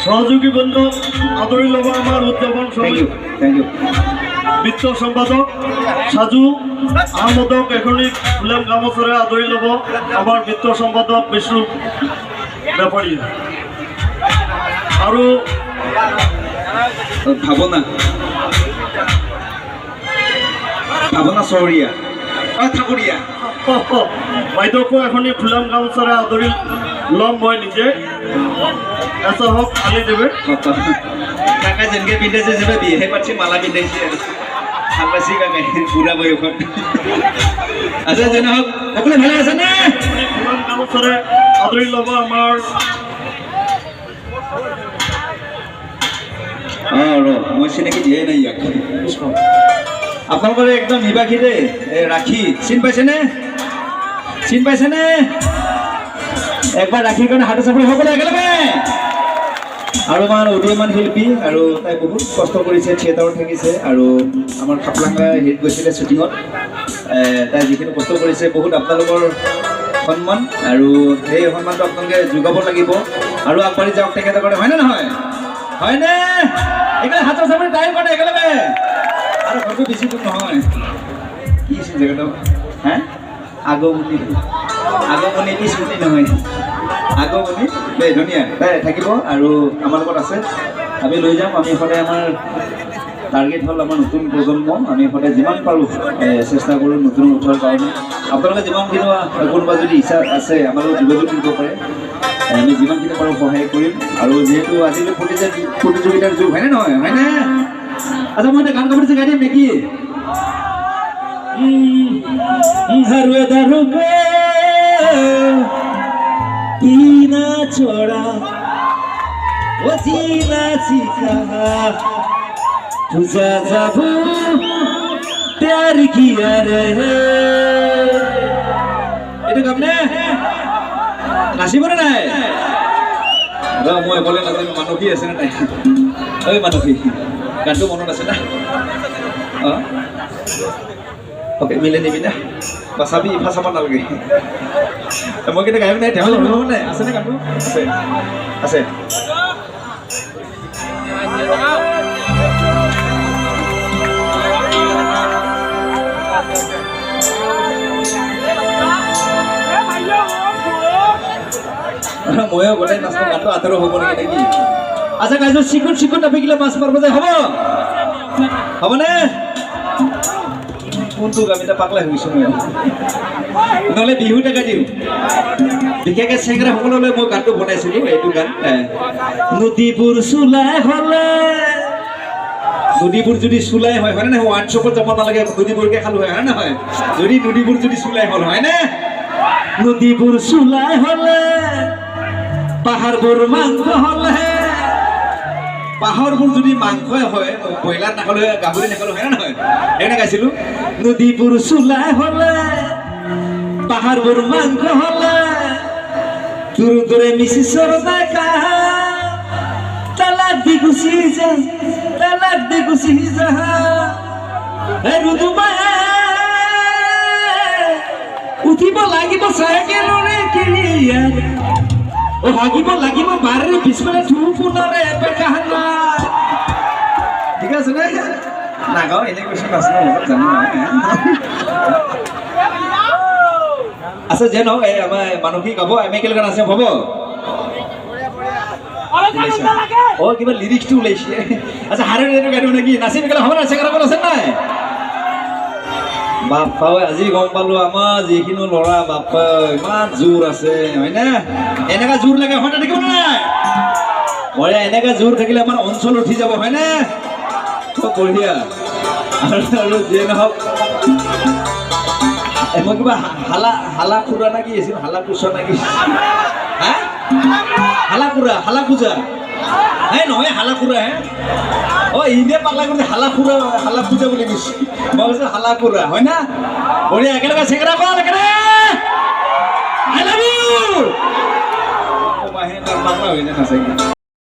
সহযোগী বন্ধু আদৰি ল'ব আমাৰ উদযাপন সমিতি বিত্ত সম্পাদক সাজু আহমদক এখনিক ফুলাম গামোচাৰে আদৰি ল'ব আমাৰ বিত্ত সম্পাদক বিষ্ণু বেপাৰী আৰু ভাৱনা চহৰীয়া ঠাকুৰীয়া বাইদেউকো এখনি ফুলাম গামোচাৰে আদৰি ল'ম মই নিজে এটা হওক আনি দেবে কাকা যেনেকৈ পিন্ধাইছে যেনে বিয়াহে পাতিছে মালা পিন্ধাইছে আৰু ভাল পাইছে কাকাই বুঢ়া বয়সত আচ্ছা যেনে হওক সকলোৱে ভালে আছেনে ফুলাম গামোচাৰে আদৰি ল'ব আমাৰ মই চিনাকি দিয়াই নাই ইয়াক আপোনালোকৰ একদম নিবাসী দেই ৰাখী চিন পাইছেনে একবাৰ ৰাখীৰ কাৰণে হাত চাপৰি সকলো একেলগে আৰু আমাৰ উদীয়মান শিল্পী আৰু তাই বহুত কষ্ট কৰিছে থিয়েটাৰত থাকিছে আৰু আমাৰ খাপলাংগা হেৰিত গৈছিলে শ্বুটিঙত তাই যিখিনি কষ্ট কৰিছে বহুত আপোনালোকৰ সন্মান আৰু সেই সন্মানটো আপোনালোকে যোগাব লাগিব আৰু আগবাঢ়ি যাওক তেখেতে কৰে হয়নে নহয় হয়নে একেলগে হাতৰ চাপৰি তাইৰ কাৰণে একেলগে আৰু ঘৰটো বেছি দূৰ নহয় কি আছিল জেগাটো হা আগমনি পিছমনি নহয় আগমনি দেই ধুনীয়া তাই থাকিব আৰু আমাৰ লগত আছে আমি লৈ যাম আমি সদায় আমাৰ টাৰ্গেট হ'ল আমাৰ নতুন প্ৰজন্ম আমি সদায় যিমান পাৰোঁ চেষ্টা কৰোঁ নতুন উঠাৰ কাৰণে আপোনালোকে যিমানখিনি কোনোবা যদি ইচ্ছা আছে আমাৰ লগত যোগাযোগ কৰিব পাৰে আমি যিমানখিনি পাৰোঁ সহায় কৰিম আৰু যিহেতু আজিলৈ প্ৰতিযোগিতাৰ যুগ হয়নে নহয় হয়নে আচ্ছা মই এটা গান গাবলৈ গাই দিম নেকি हरवे धरुके पीना छोड़ा वो जीना सीखा तुझा जाबू प्यार किया रे itu gamne nasib mana nai enggak mau boleh nanti manuki ya sana nai manuki gantu mono nasi dah oke milih nih pindah wasabi pas apa lagi mau kita kayak nih dahulu dulu nih aslinya kan dulu asik ময়ো গোটাই মাছ মাংসটো আদৰো হ'ব নেকি নেকি আচ্ছা guys চিকুট নাপি গিলা মাছ মাৰিব যায় হ'বনে কোনটো গামিটা পাগলা হৈছোঁ মই নহ'লে বিহু টেকা দিওঁ বিশেষকৈ চেংৰা সকললৈ মই গানটো বনাইছিলোঁ এইটো গান নদীবোৰ চুলাই হ'লে নদীবোৰ যদি চুলাই হয় হয়নে নহয় ওৱান শ্বপত যাব নালাগে নদীবোৰকে খালোঁ হয় নহয় যদি নদীবোৰ যদি চুলাই হ'ল হয়নে নদীবোৰ চুলাই হ'লে পাহাৰবোৰ মাংস হ'লে পাহাৰবোৰ যদি মাংসই হয় ব্ৰইলাৰ নাখালোঁ হয় গাহৰি নাখালোঁ হয় নহয় সেইকাৰণে গাইছিলোঁ নদীবোৰ চুলাই হ'লে পাহাৰবোৰ মাংস হ'লে দূৰ দূৰে মিছি চৰদাকা তালাক দি গুচি যা ৰুদুমাই উঠিব লাগিব চাইকেলৰে কেৰিয়াৰ ও লাগিব বাৰে পিছফালে ধুপুনৰে বেকাহানা ঠিক আছে নে নাগাও এনে কৈছে নাচনা মনত জানো আচ্ছা যে নহওক এই আমাৰ মানসিক গাব আমি একেলগে নাচিম হ'ব কিবা লিৰিক্সটো ওলাইছে আচ্ছা হাৰে গাড়ী নেকি নাচিম একেলগে হ'ব না চেকাৰা আছে নাই বাপ্পা আজি গম পালো আমাৰ যিখিনি ল'ৰা বাপ্পা ইমান জোৰ আছে হয়নে এনেকা জোৰ লাগে হয় থাকিব নাই মই এনেকা জোৰ থাকিলে আমাৰ অঞ্চল উঠি যাব হয়নে বঢ়িয়া আৰু যিয়ে নহওক মই কিবা হালা খুৰা নে কি আছিল হালা কুচা নে কি হা হালা পূজা হে নহয় হালা খুৰা হে ইণ্ডিয়া পাগলা কৰি হালা পূজা বুলি কৈছে মই কৈছোঁ হালা খুৰা হয় না বঢ়িয়া একেলগে চেংৰা বল একেলগে আই লাভ ইউ পাগলা হৈ নাচাই